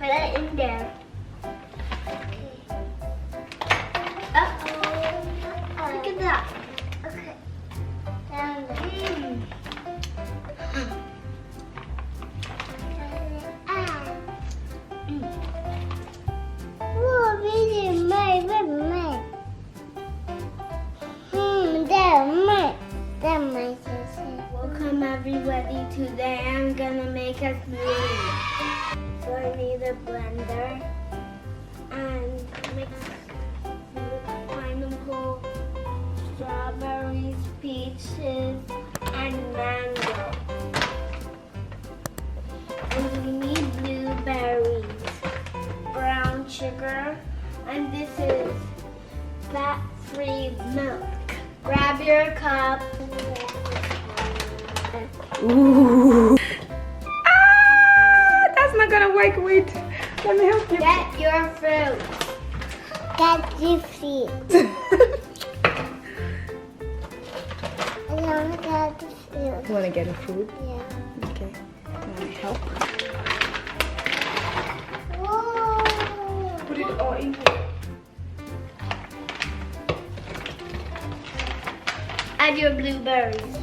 Put it in there. Okay. Uh-oh. Look at that. Okay. Down there. Welcome everybody. Today I'm gonna make a smoothie. So I need a blender and mix pineapple, strawberries, peaches, and mango. And we need blueberries, brown sugar, and this is fat-free milk. Grab your cup. Ooh. Ah, that's not gonna work. Wait, let me help you. Get your fruit. Get your fruit. I want to get the fruit. You wanna get a fruit? Yeah. Okay. Wanna help? Whoa. Put it all in here. Add your blueberries.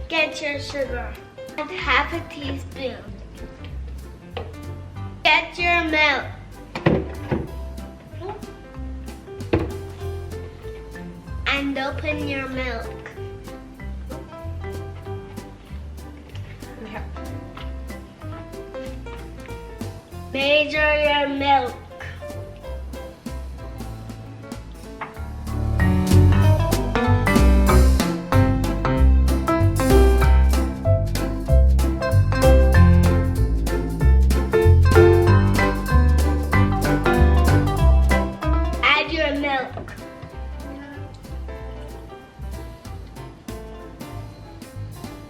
Get your sugar. Add half a teaspoon. Get your milk. And open your milk. Yeah. Measure your milk. Add your milk.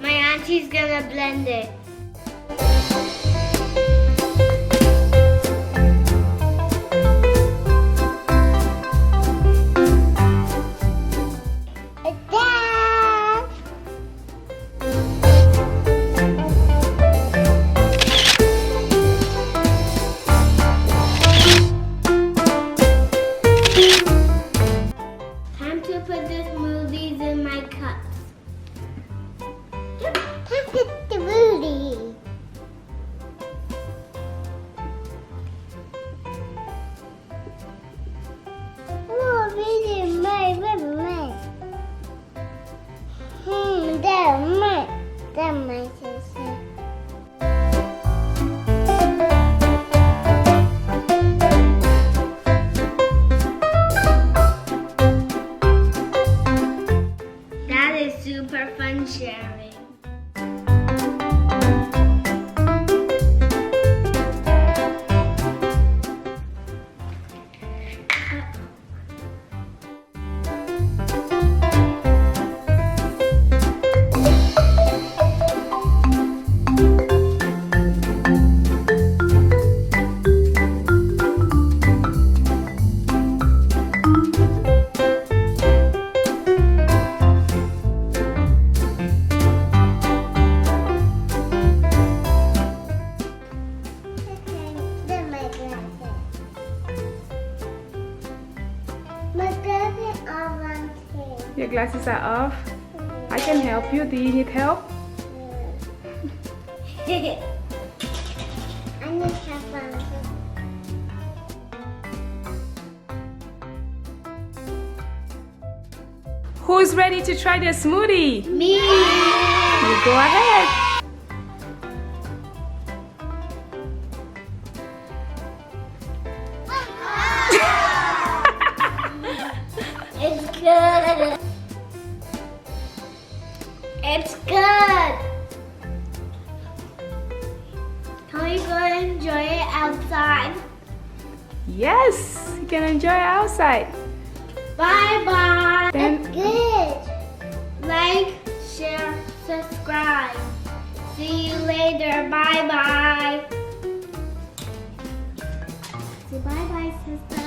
My auntie's gonna blend it. Time to put the smoothies in my cups. Put the smoothie. Oh, really, my. That's my sister. That is super fun sharing. Your glasses are off. I can help you. Do you need help? I need help. Who's ready to try the smoothie? Me. You go ahead. It's good. It's good. Can we go enjoy it outside? Yes, you can enjoy it outside. Bye bye. Then- It's good. Like, share, subscribe. See you later. Bye bye. Say bye bye, sister.